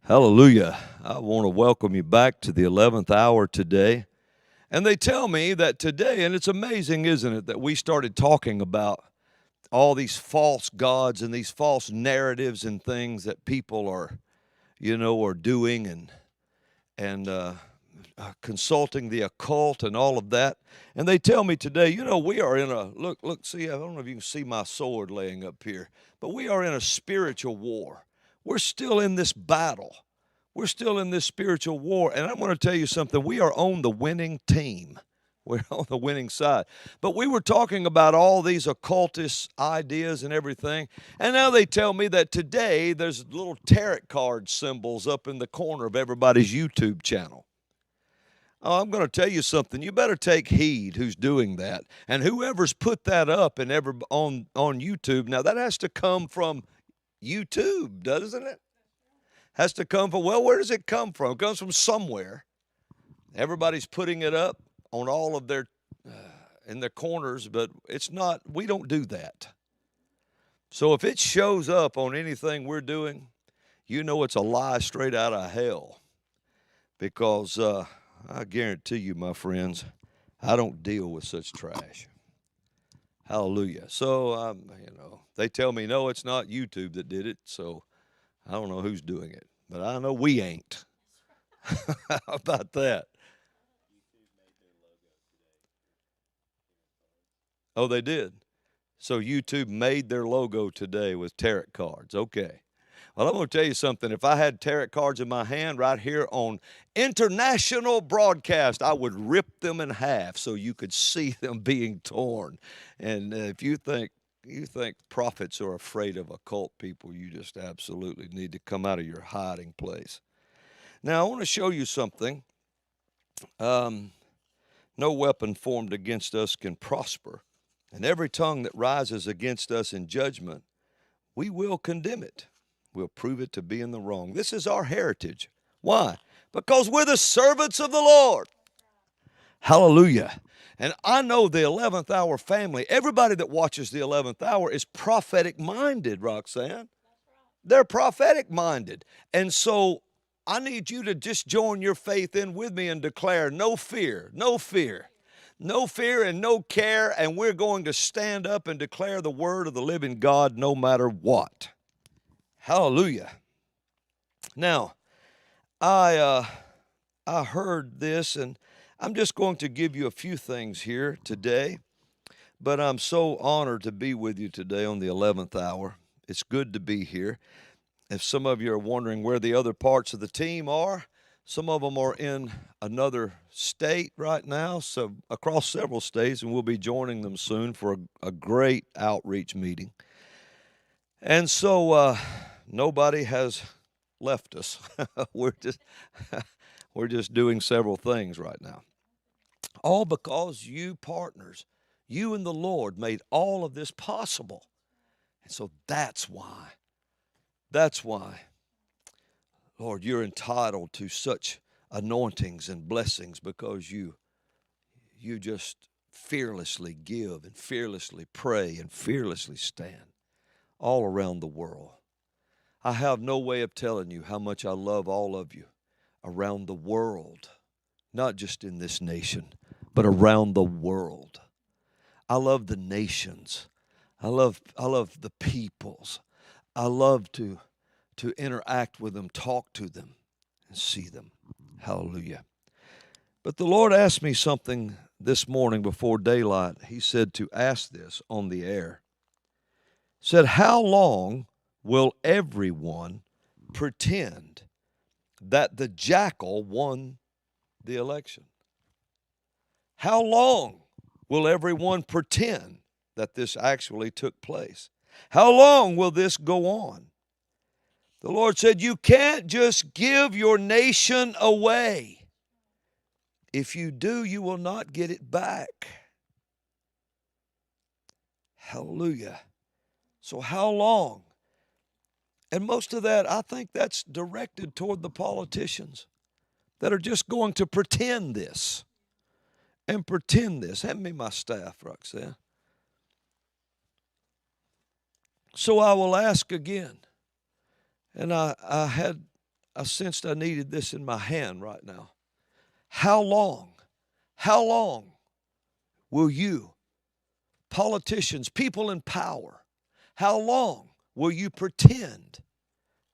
Hallelujah. I want to welcome you back to the 11th hour today. And they tell me that today, and it's amazing, isn't it, that we started talking about all these false gods and these false narratives and things that people are doing and consulting the occult and all of that. And they tell me today, we are in a look. See, I don't know if you can see my sword laying up here, but we are in a spiritual war. We're still in this battle. We're still in this spiritual war. And I'm going to tell you something. We are on the winning team. We're on the winning side. But we were talking about all these occultist ideas and everything. And now they tell me that today there's little tarot card symbols up in the corner of everybody's YouTube channel. Oh, I'm going to tell you something. You better take heed who's doing that. And whoever's put that up and ever on YouTube, now that has to come from YouTube, doesn't it? Has to come from, well, where does it come from? It comes from somewhere. Everybody's putting it up on all of their, in their corners, but it's not, we don't do that. So if it shows up on anything we're doing, you know it's a lie straight out of hell. Because I guarantee you, my friends, I don't deal with such trash. Hallelujah. So, they tell me, no, it's not YouTube that did it. So I don't know who's doing it, but I know we ain't. How about that? Oh, they did. So YouTube made their logo today with tarot cards. Okay. Well, I'm going to tell you something. If I had tarot cards in my hand right here on international broadcast, I would rip them in half so you could see them being torn. And if you think prophets are afraid of occult people, you just absolutely need to come out of your hiding place. Now, I want to show you something. Um, no weapon formed against us can prosper, and every tongue that rises against us in judgment, we will condemn it. We'll prove it to be in the wrong. This is our heritage. Why? Because we're the servants of the Lord. Hallelujah. And I know the 11th hour family, everybody that watches the 11th hour is prophetic minded, Roxanne. They're prophetic minded. And so I need you to just join your faith in with me and declare no fear, no fear, no fear and no care. And we're going to stand up and declare the word of the living God no matter what. Hallelujah. Now, I heard this, and I'm just going to give you a few things here today. But I'm so honored to be with you today on the 11th hour. It's good to be here. If some of you are wondering where the other parts of the team are, some of them are in another state right now, so across several states, and we'll be joining them soon for a great outreach meeting. And so nobody has left us. we're just we're just doing several things right now. All because you partners, you and the Lord made all of this possible. And so that's why. That's why, Lord, you're entitled to such anointings and blessings because you just fearlessly give and fearlessly pray and fearlessly stand all around the world. I have no way of telling you how much I love all of you around the world, not just in this nation, but around the world. I love the nations. I love the peoples. I love to interact with them, talk to them, and see them. Hallelujah. But the Lord asked me something this morning before daylight. He said to ask this on the air. He said, how long will everyone pretend that the jackal won the election? How long will everyone pretend that this actually took place? How long will this go on? The Lord said, you can't just give your nation away. If you do, you will not get it back. Hallelujah. So how long? And most of that, I think that's directed toward the politicians that are just going to pretend this and pretend this. Hand me my staff, Roxanne. So I will ask again. And I had I sensed I needed this in my hand right now. How long will you, politicians, people in power, how long will you pretend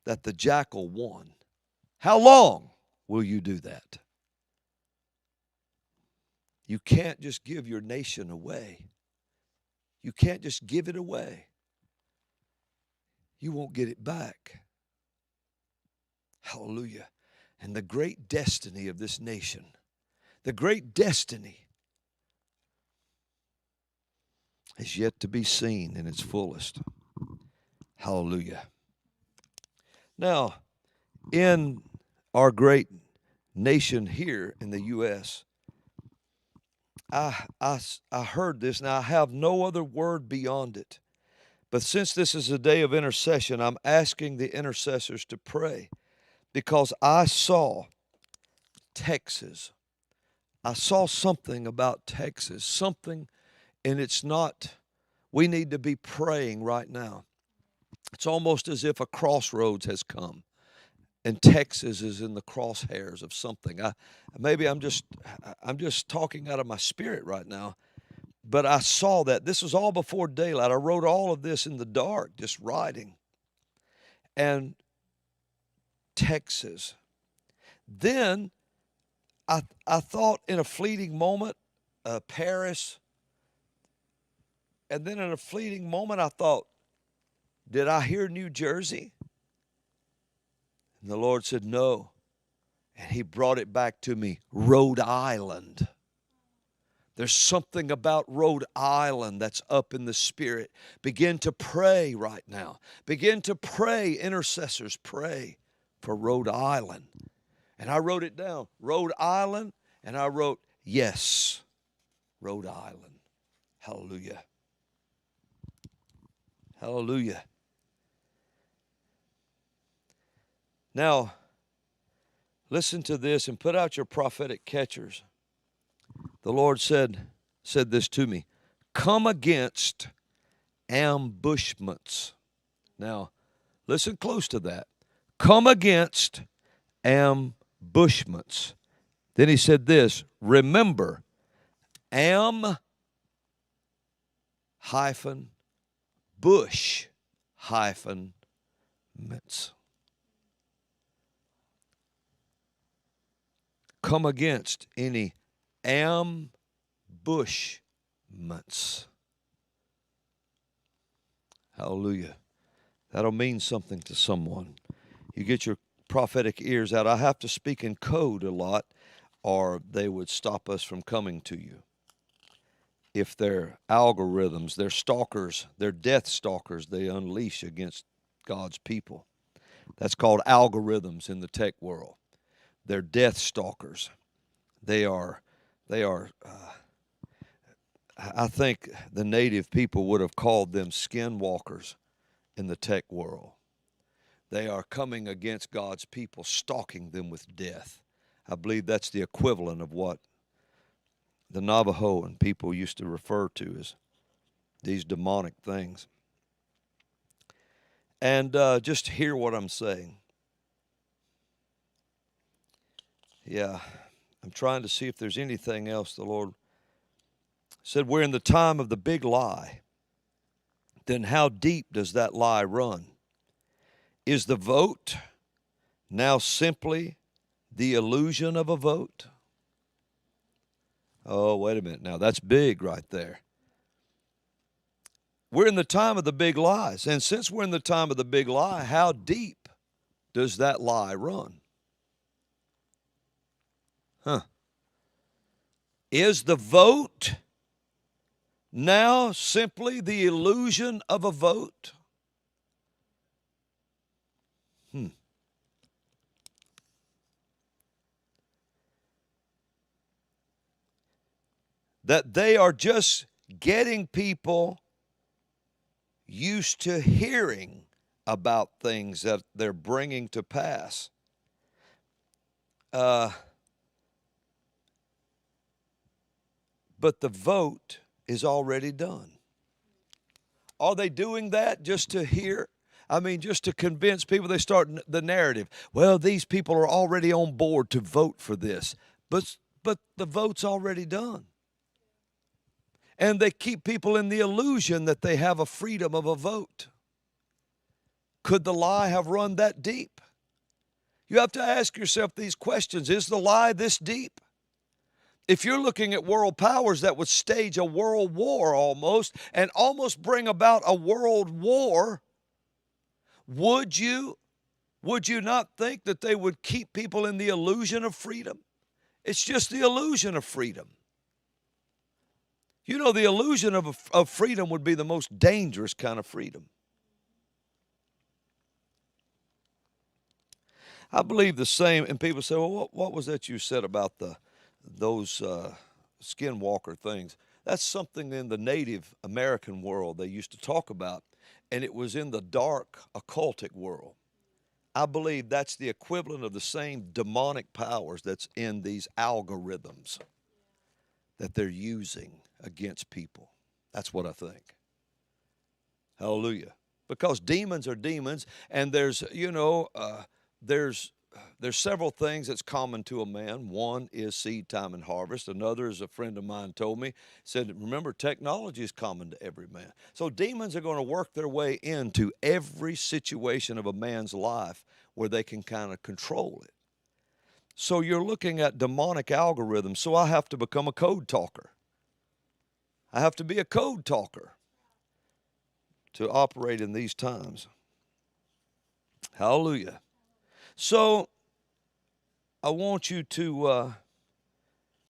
that the jackal won? How long will you do that? You can't just give your nation away. You can't just give it away. You won't get it back. Hallelujah. And the great destiny of this nation, the great destiny is yet to be seen in its fullest. Hallelujah. Now, in our great nation here in the U.S., I heard this. Now, I have no other word beyond it. But since this is a day of intercession, I'm asking the intercessors to pray because I saw Texas. I saw something about Texas, something, and it's not, we need to be praying right now. It's almost as if a crossroads has come and Texas is in the crosshairs of something. Maybe I'm just talking out of my spirit right now, but I saw that. This was all before daylight. I wrote all of this in the dark, just writing. And Texas. Then I thought in a fleeting moment, Paris. And then in a fleeting moment, I thought, did I hear New Jersey? And the Lord said, no. And He brought it back to me, Rhode Island. There's something about Rhode Island that's up in the spirit. Begin to pray right now. Begin to pray, intercessors, pray for Rhode Island. And I wrote it down, Rhode Island, and I wrote, yes, Rhode Island. Hallelujah. Hallelujah. Now, listen to this and put out your prophetic catchers. The Lord said this to me. Come against ambushments. Now, listen close to that. Come against ambushments. Then He said this, remember, am hyphen bush hyphen ments. Come against any ambushments. Hallelujah. That'll mean something to someone. You get your prophetic ears out. I have to speak in code a lot, or they would stop us from coming to you. If they're algorithms, they're stalkers, they're death stalkers they unleash against God's people. That's called algorithms in the tech world. They're death stalkers. They are I think the native people would have called them skinwalkers in the tech world. They are coming against God's people, stalking them with death. I believe that's the equivalent of what the Navajo and people used to refer to as these demonic things. And just hear what I'm saying. Yeah, I'm trying to see if there's anything else the Lord said. We're in the time of the big lie. Then how deep does that lie run? Is the vote now simply the illusion of a vote? Oh, wait a minute. Now, that's big right there. We're in the time of the big lies. And since we're in the time of the big lie, how deep does that lie run? Is the vote now simply the illusion of a vote? That they are just getting people used to hearing about things that they're bringing to pass. But the vote is already done. Are they doing that just to hear? I mean, just to convince people, they start the narrative. Well, these people are already on board to vote for this, but the vote's already done. And they keep people in the illusion that they have a freedom of a vote. Could the lie have run that deep? You have to ask yourself these questions. Is the lie this deep? If you're looking at world powers that would stage a world war and almost bring about a world war, would you not think that they would keep people in the illusion of freedom? It's just the illusion of freedom. You know, the illusion of freedom would be the most dangerous kind of freedom. I believe the same, and people say, well, what was that you said about those skinwalker things? That's something in the Native American world they used to talk about, and it was in the dark occultic world. I believe that's the equivalent of the same demonic powers that's in these algorithms that they're using against people. That's what I think. Hallelujah. Because demons are demons, and there's there's several things that's common to a man. One is seed time and harvest. Another, is a friend of mine told me, said, remember, technology is common to every man. So demons are going to work their way into every situation of a man's life where they can kind of control it. So you're looking at demonic algorithms. So I have to become a code talker. I have to be a code talker to operate in these times. Hallelujah. So I want you to